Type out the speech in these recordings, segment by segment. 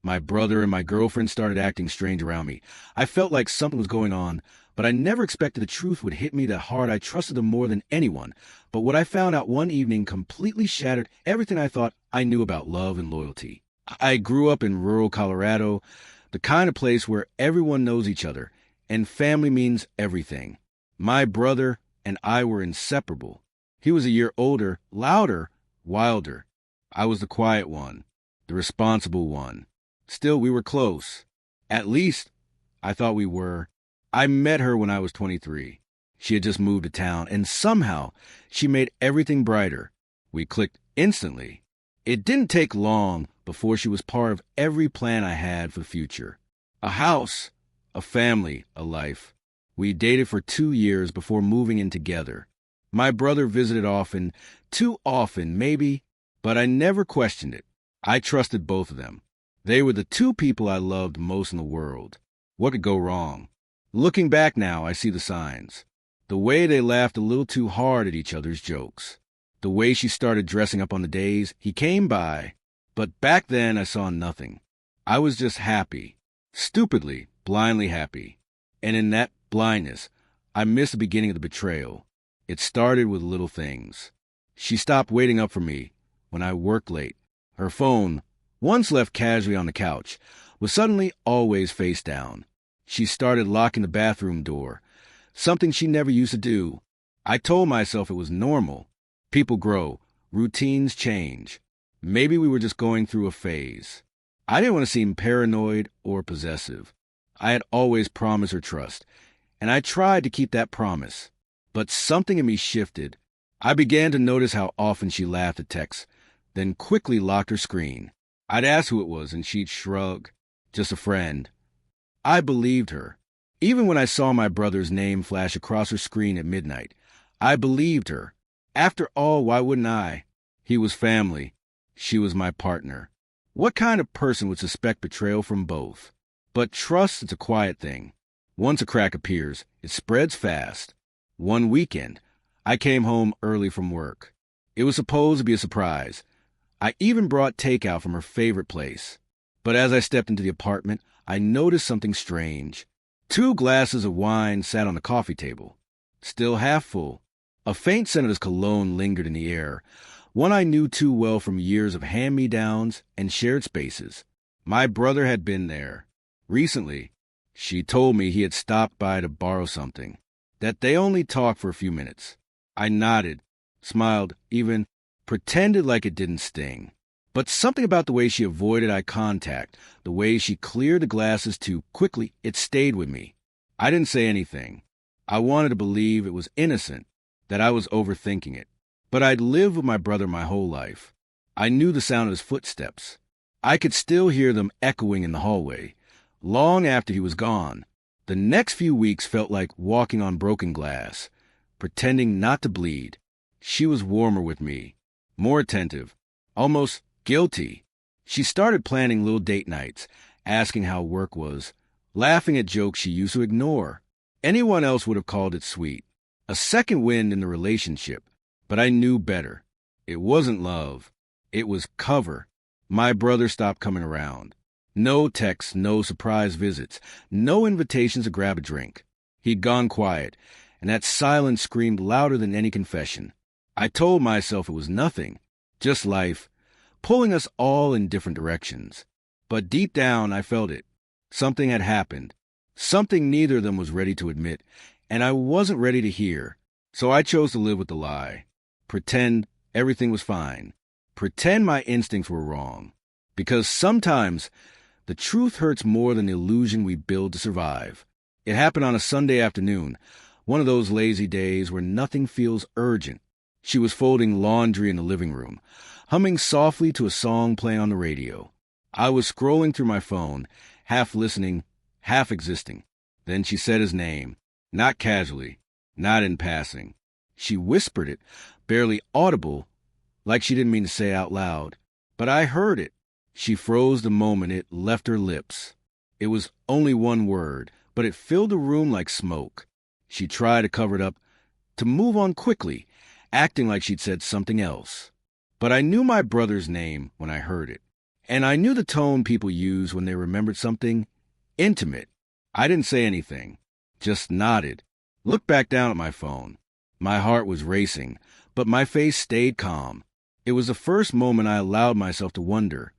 My brother and my girlfriend started acting strange around me. I felt like something was going on, but I never expected the truth would hit me that hard. I trusted them more than anyone. But what I found out one evening completely shattered everything I thought I knew about love and loyalty. I grew up in rural Colorado, the kind of place where everyone knows each other, and family means everything. My brother and I were inseparable. He was a year older, louder, wilder. I was the quiet one, the responsible one. Still, we were close. At least, I thought we were. I met her when I was 23. She had just moved to town, and somehow she made everything brighter. We clicked instantly. It didn't take long before she was part of every plan I had for the future. A house, a family, a life. We dated for 2 years before moving in together. My brother visited often, too often, maybe, but I never questioned it. I trusted both of them. They were the two people I loved most in the world. What could go wrong? Looking back now, I see the signs. The way they laughed a little too hard at each other's jokes. The way she started dressing up on the days he came by. But back then, I saw nothing. I was just happy. Stupidly, blindly happy. And in that blindness, I missed the beginning of the betrayal. It started with little things. She stopped waiting up for me when I worked late. Her phone, once left casually on the couch, was suddenly always face down. She started locking the bathroom door, something she never used to do. I told myself it was normal. People grow. Routines change. Maybe we were just going through a phase. I didn't want to seem paranoid or possessive. I had always promised her trust, and I tried to keep that promise. But something in me shifted. I began to notice how often she laughed at texts, then quickly locked her screen. I'd ask who it was, and she'd shrug. Just a friend. I believed her. Even when I saw my brother's name flash across her screen at midnight, I believed her. After all, why wouldn't I? He was family. She was my partner. What kind of person would suspect betrayal from both? But trust is a quiet thing. Once a crack appears, it spreads fast. One weekend, I came home early from work. It was supposed to be a surprise. I even brought takeout from her favorite place. But as I stepped into the apartment, I noticed something strange. 2 glasses of wine sat on the coffee table, still half full. A faint scent of his cologne lingered in the air, one I knew too well from years of hand-me-downs and shared spaces. My brother had been there. Recently, she told me he had stopped by to borrow something, that they only talked for a few minutes. I nodded, smiled, even pretended like it didn't sting. But something about the way she avoided eye contact, the way she cleared the glasses too quickly, it stayed with me. I didn't say anything. I wanted to believe it was innocent, that I was overthinking it. But I'd lived with my brother my whole life. I knew the sound of his footsteps. I could still hear them echoing in the hallway, long after he was gone. The next few weeks felt like walking on broken glass, pretending not to bleed. She was warmer with me, more attentive, almost guilty. She started planning little date nights, asking how work was, laughing at jokes she used to ignore. Anyone else would have called it sweet. A second wind in the relationship. But I knew better. It wasn't love. It was cover. My brother stopped coming around. No texts, no surprise visits, no invitations to grab a drink. He'd gone quiet, and that silence screamed louder than any confession. I told myself it was nothing, just life, pulling us all in different directions. But deep down, I felt it. Something had happened. Something neither of them was ready to admit, and I wasn't ready to hear. So I chose to live with the lie. Pretend everything was fine. Pretend my instincts were wrong. Because sometimes the truth hurts more than the illusion we build to survive. It happened on a Sunday afternoon, one of those lazy days where nothing feels urgent. She was folding laundry in the living room, humming softly to a song playing on the radio. I was scrolling through my phone, half listening, half existing. Then she said his name, not casually, not in passing. She whispered it, barely audible, like she didn't mean to say it out loud. But I heard it. She froze the moment it left her lips. It was only one word, but it filled the room like smoke. She tried to cover it up, to move on quickly, acting like she'd said something else. But I knew my brother's name when I heard it. And I knew the tone people use when they remembered something intimate. I didn't say anything, just nodded, looked back down at my phone. My heart was racing, but my face stayed calm. It was the first moment I allowed myself to wonder.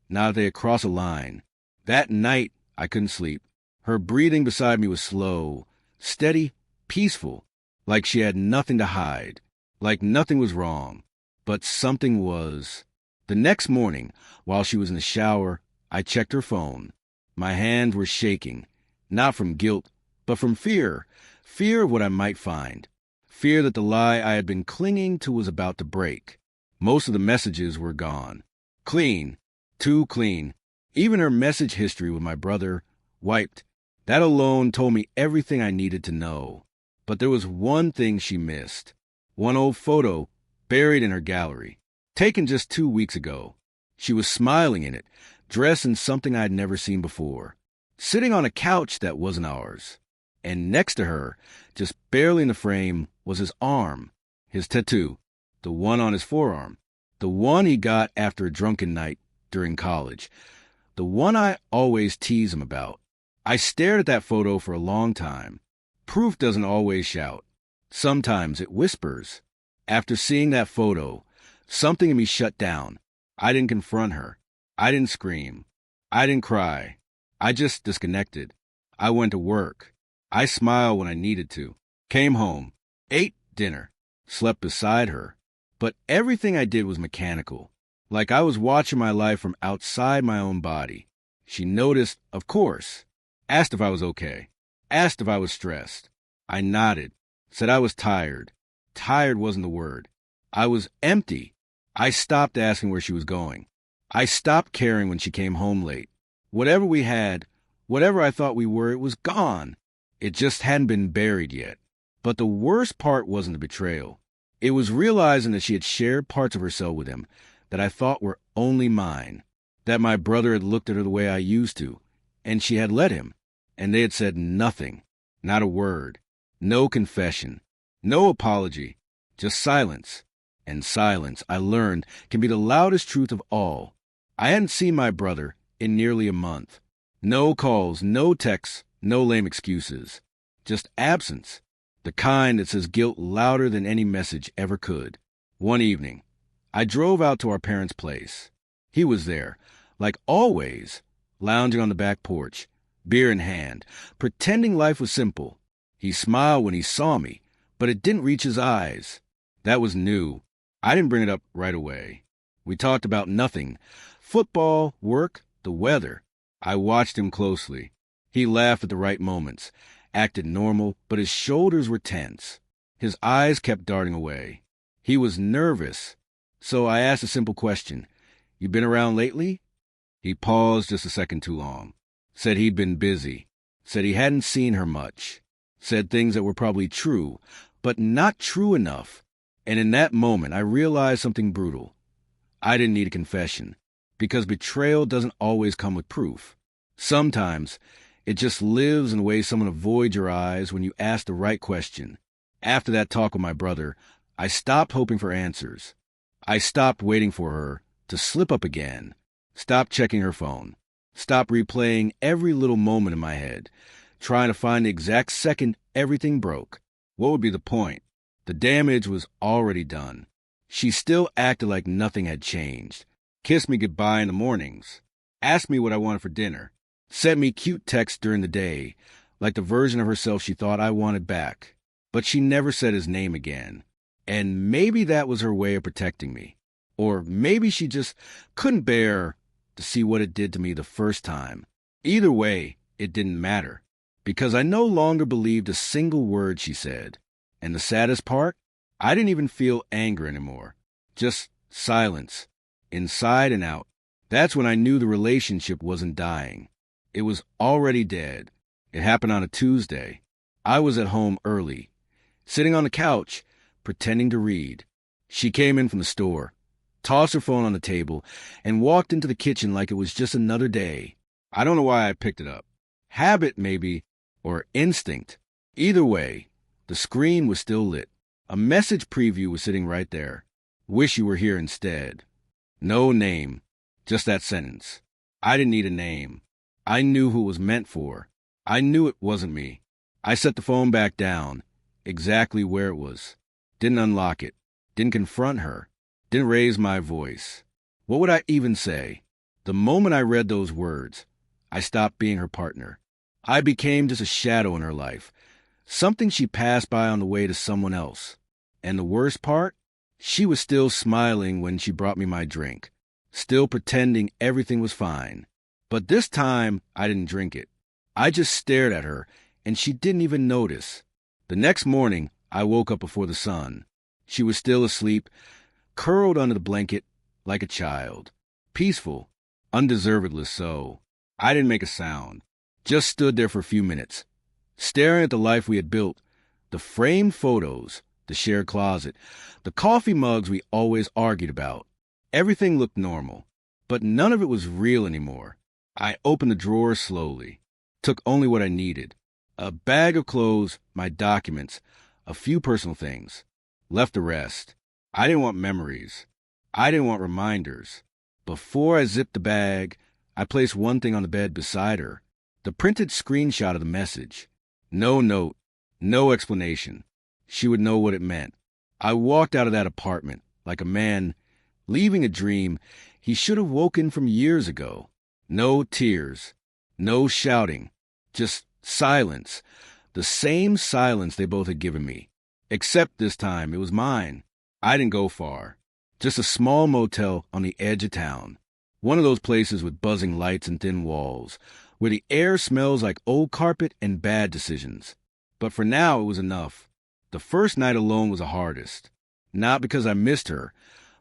Now that they had crossed a line. That night, I couldn't sleep. Her breathing beside me was slow, steady, peaceful, like she had nothing to hide, like nothing was wrong. But something was. The next morning, while she was in the shower, I checked her phone. My hands were shaking, not from guilt, but from fear. Fear of what I might find. Fear that the lie I had been clinging to was about to break. Most of the messages were gone. Clean. Too clean. Even her message history with my brother, wiped. That alone told me everything I needed to know. But there was one thing she missed. One old photo buried in her gallery, taken just 2 weeks ago. She was smiling in it, dressed in something I had never seen before, sitting on a couch that wasn't ours. And next to her, just barely in the frame, was his arm, his tattoo, the one on his forearm, the one he got after a drunken night during college, the one I always tease him about. I stared at that photo for a long time. Proof doesn't always shout. Sometimes it whispers. After seeing that photo, something in me shut down. I didn't confront her. I didn't scream. I didn't cry. I just disconnected. I went to work. I smiled when I needed to. Came home. Ate dinner. Slept beside her. But everything I did was mechanical. Like I was watching my life from outside my own body. She noticed, of course. Asked if I was okay. Asked if I was stressed. I nodded. Said I was tired. Tired wasn't the word. I was empty. I stopped asking where she was going. I stopped caring when she came home late. Whatever we had, whatever I thought we were, it was gone. It just hadn't been buried yet. But the worst part wasn't the betrayal. It was realizing that she had shared parts of herself with him that I thought were only mine. That my brother had looked at her the way I used to, and she had let him, and they had said nothing, not a word, no confession, no apology, just silence. And silence, I learned, can be the loudest truth of all. I hadn't seen my brother in nearly a month. No calls, no texts, no lame excuses. Just absence. The kind that says guilt louder than any message ever could. One evening, I drove out to our parents' place. He was there, like always, lounging on the back porch, beer in hand, pretending life was simple. He smiled when he saw me, but it didn't reach his eyes. That was new. I didn't bring it up right away. We talked about nothing. Football, work, the weather. I watched him closely. He laughed at the right moments, acted normal, but his shoulders were tense. His eyes kept darting away. He was nervous. So I asked a simple question. You been around lately? He paused just a second too long. Said he'd been busy. Said he hadn't seen her much. Said things that were probably true, but not true enough. And in that moment, I realized something brutal. I didn't need a confession, because betrayal doesn't always come with proof. Sometimes, it just lives in the way someone avoids your eyes when you ask the right question. After that talk with my brother, I stopped hoping for answers. I stopped waiting for her to slip up again. Stopped checking her phone. Stopped replaying every little moment in my head, trying to find the exact second everything broke. What would be the point? The damage was already done. She still acted like nothing had changed. Kissed me goodbye in the mornings. Asked me what I wanted for dinner. Sent me cute texts during the day, like the version of herself she thought I wanted back. But she never said his name again. And maybe that was her way of protecting me. Or maybe she just couldn't bear to see what it did to me the first time. Either way, it didn't matter, because I no longer believed a single word she said. And the saddest part? I didn't even feel anger anymore. Just silence, inside and out. That's when I knew the relationship wasn't dying. It was already dead. It happened on a Tuesday. I was at home early, sitting on the couch, pretending to read. She came in from the store, tossed her phone on the table, and walked into the kitchen like it was just another day. I don't know why I picked it up. Habit, maybe, or instinct. Either way, the screen was still lit. A message preview was sitting right there. Wish you were here instead. No name. Just that sentence. I didn't need a name. I knew who it was meant for. I knew it wasn't me. I set the phone back down, exactly where it was. Didn't unlock it. Didn't confront her. Didn't raise my voice. What would I even say? The moment I read those words, I stopped being her partner. I became just a shadow in her life, something she passed by on the way to someone else. And the worst part? She was still smiling when she brought me my drink, still pretending everything was fine. But this time, I didn't drink it. I just stared at her, and she didn't even notice. The next morning, I woke up before the sun. She was still asleep, curled under the blanket like a child. Peaceful, undeservedly so. I didn't make a sound, just stood there for a few minutes, staring at the life we had built, the framed photos, the shared closet, the coffee mugs we always argued about. Everything looked normal, but none of it was real anymore. I opened the drawers slowly, took only what I needed. A bag of clothes, my documents, a few personal things. Left the rest. I didn't want memories. I didn't want reminders. Before I zipped the bag, I placed one thing on the bed beside her, the printed screenshot of the message. No note, no explanation. She would know what it meant. I walked out of that apartment like a man leaving a dream he should have woken from years ago. No tears, no shouting, just silence. The same silence they both had given me. Except this time it was mine. I didn't go far. Just a small motel on the edge of town. One of those places with buzzing lights and thin walls, where the air smells like old carpet and bad decisions. But for now it was enough. The first night alone was the hardest. Not because I missed her,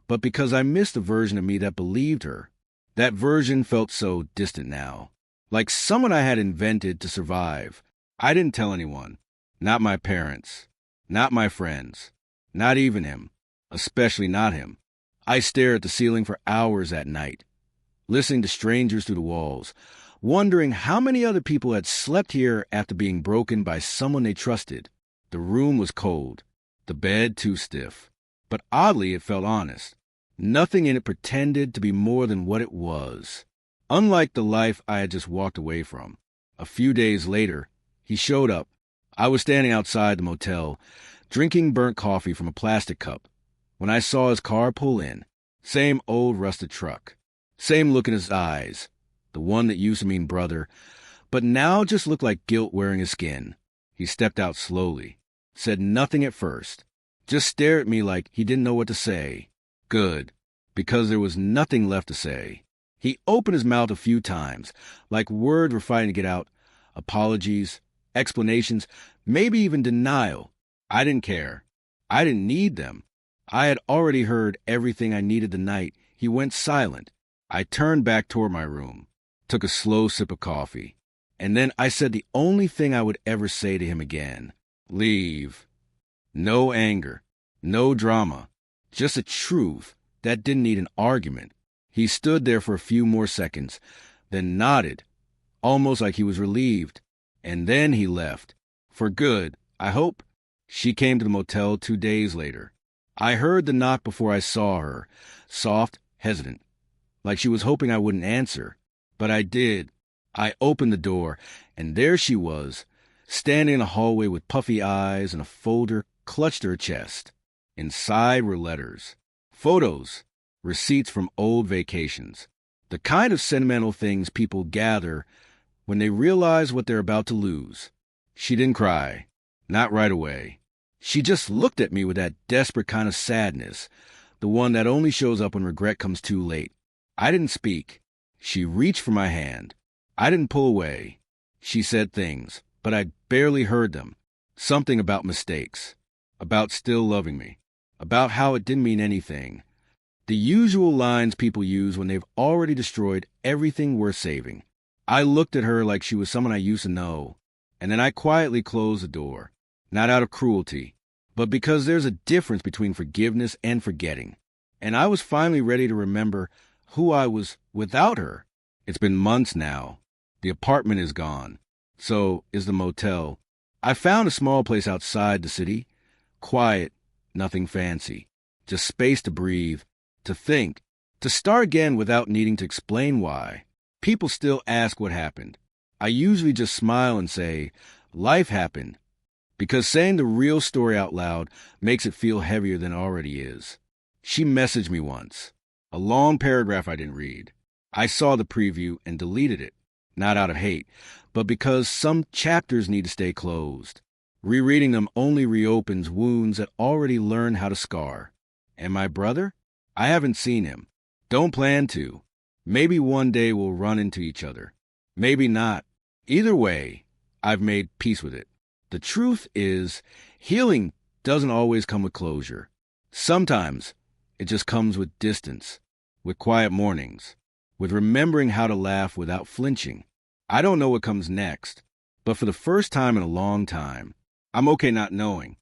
but because I missed the version of me that believed her. That version felt so distant now. Like someone I had invented to survive. I didn't tell anyone. Not my parents. Not my friends. Not even him. Especially not him. I stared at the ceiling for hours that night, listening to strangers through the walls, wondering how many other people had slept here after being broken by someone they trusted. The room was cold, the bed too stiff, but oddly it felt honest. Nothing in it pretended to be more than what it was. Unlike the life I had just walked away from. A few days later, he showed up. I was standing outside the motel, drinking burnt coffee from a plastic cup, when I saw his car pull in. Same old rusted truck. Same look in his eyes, the one that used to mean brother, but now just looked like guilt wearing his skin. He stepped out slowly, said nothing at first, just stared at me like he didn't know what to say. Good, because there was nothing left to say. He opened his mouth a few times, like words were fighting to get out. Apologies, explanations, maybe even denial. I didn't care. I didn't need them. I had already heard everything I needed the night he went silent. I turned back toward my room, took a slow sip of coffee, and then I said the only thing I would ever say to him again. Leave. No anger, no drama, just a truth that didn't need an argument. He stood there for a few more seconds, then nodded, almost like he was relieved, and then he left. For good, I hope. She came to the motel 2 days later. I heard the knock before I saw her, soft, hesitant, like she was hoping I wouldn't answer. But I did. I opened the door, and there she was, standing in a hallway with puffy eyes and a folder clutched to her chest. Inside were letters, photos, receipts from old vacations, the kind of sentimental things people gather when they realize what they're about to lose. She didn't cry, not right away. She just looked at me with that desperate kind of sadness, the one that only shows up when regret comes too late. I didn't speak. She reached for my hand. I didn't pull away. She said things, but I barely heard them. Something about mistakes, about still loving me, about how it didn't mean anything. The usual lines people use when they've already destroyed everything worth saving. I looked at her like she was someone I used to know, and then I quietly closed the door, not out of cruelty, but because there's a difference between forgiveness and forgetting. And I was finally ready to remember who I was without her. It's been months now. The apartment is gone. So is the motel. I found a small place outside the city. Quiet, nothing fancy. Just space to breathe, to think. To start again without needing to explain why. People still ask what happened. I usually just smile and say, life happened, because saying the real story out loud makes it feel heavier than it already is. She messaged me once. A long paragraph I didn't read. I saw the preview and deleted it, not out of hate, but because some chapters need to stay closed. Rereading them only reopens wounds that already learned how to scar. And my brother? I haven't seen him. Don't plan to. Maybe one day we'll run into each other. Maybe not. Either way, I've made peace with it. The truth is, healing doesn't always come with closure. Sometimes it just comes with distance, with quiet mornings, with remembering how to laugh without flinching. I don't know what comes next, but for the first time in a long time, I'm okay not knowing.